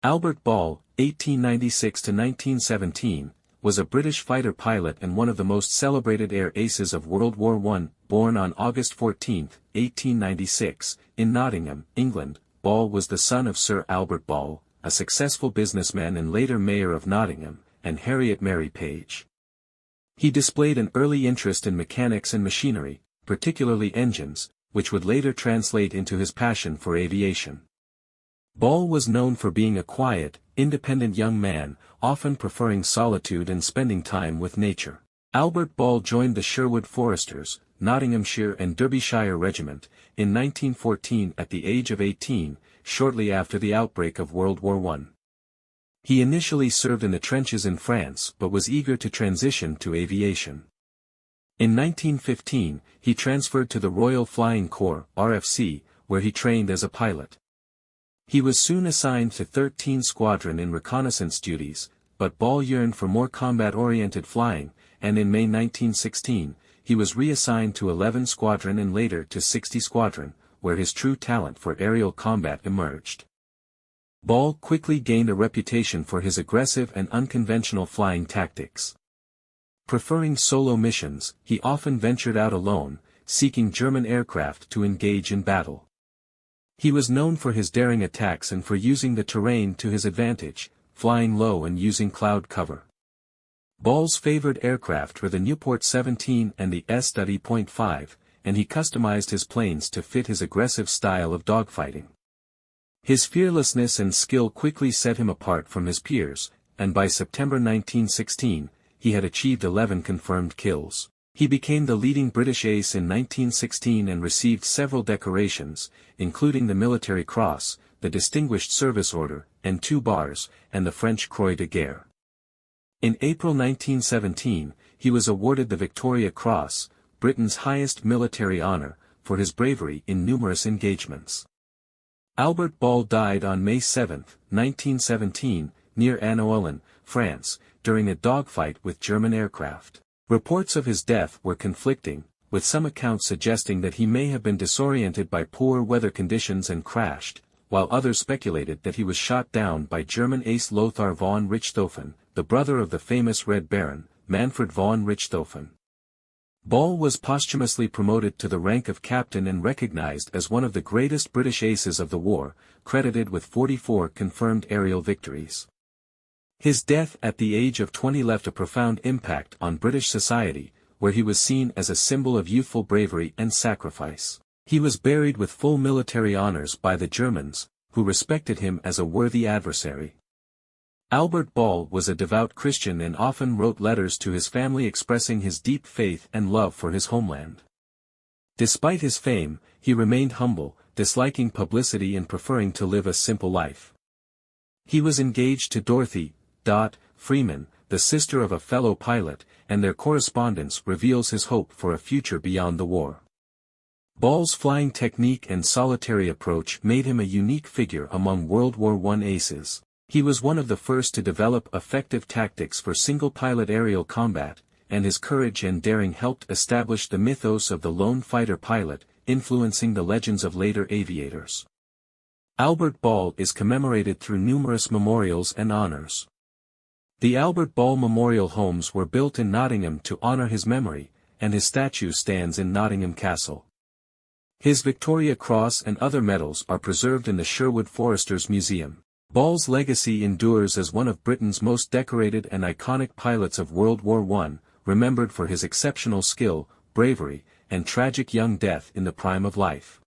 Albert Ball, 1896–1917, was a British fighter pilot and one of the most celebrated air aces of World War I. Born on August 14, 1896, in Nottingham, England, Ball was the son of Sir Albert Ball, a successful businessman and later mayor of Nottingham, and Harriett Mary Page. He displayed an early interest in mechanics and machinery, particularly engines, which would later translate into his passion for aviation. Ball was known for being a quiet, independent young man, often preferring solitude and spending time with nature. Albert Ball joined the Sherwood Foresters, Nottinghamshire and Derbyshire Regiment, in 1914 at the age of 18, shortly after the outbreak of World War I. He initially served in the trenches in France but was eager to transition to aviation. In 1915, he transferred to the Royal Flying Corps, RFC, where he trained as a pilot. He was soon assigned to 13 Squadron in reconnaissance duties, but Ball yearned for more combat-oriented flying, and in May 1916, he was reassigned to 11 Squadron and later to 60 Squadron, where his true talent for aerial combat emerged. Ball quickly gained a reputation for his aggressive and unconventional flying tactics. Preferring solo missions, he often ventured out alone, seeking German aircraft to engage in battle. He was known for his daring attacks and for using the terrain to his advantage, flying low and using cloud cover. Ball's favored aircraft were the Nieuport 17 and the S.5, and he customized his planes to fit his aggressive style of dogfighting. His fearlessness and skill quickly set him apart from his peers, and by September 1916, he had achieved 11 confirmed kills. He became the leading British ace in 1916 and received several decorations, including the Military Cross, the Distinguished Service Order, and 2 bars, and the French Croix de Guerre. In April 1917, he was awarded the Victoria Cross, Britain's highest military honor, for his bravery in numerous engagements. Albert Ball died on May 7, 1917, near Annoeullin, France, during a dogfight with German aircraft. Reports of his death were conflicting, with some accounts suggesting that he may have been disoriented by poor weather conditions and crashed, while others speculated that he was shot down by German ace Lothar von Richthofen, the brother of the famous Red Baron, Manfred von Richthofen. Ball was posthumously promoted to the rank of captain and recognized as one of the greatest British aces of the war, credited with 44 confirmed aerial victories. His death at the age of 20 left a profound impact on British society, where he was seen as a symbol of youthful bravery and sacrifice. He was buried with full military honors by the Germans, who respected him as a worthy adversary. Albert Ball was a devout Christian and often wrote letters to his family expressing his deep faith and love for his homeland. Despite his fame, he remained humble, disliking publicity and preferring to live a simple life. He was engaged to Dorothy Freeman, the sister of a fellow pilot, and their correspondence reveals his hope for a future beyond the war. Ball's flying technique and solitary approach made him a unique figure among World War I aces. He was one of the first to develop effective tactics for single-pilot aerial combat, and his courage and daring helped establish the mythos of the lone fighter pilot, influencing the legends of later aviators. Albert Ball is commemorated through numerous memorials and honors. The Albert Ball Memorial Homes were built in Nottingham to honor his memory, and his statue stands in Nottingham Castle. His Victoria Cross and other medals are preserved in the Sherwood Foresters Museum. Ball's legacy endures as one of Britain's most decorated and iconic pilots of World War I, remembered for his exceptional skill, bravery, and tragic young death in the prime of life.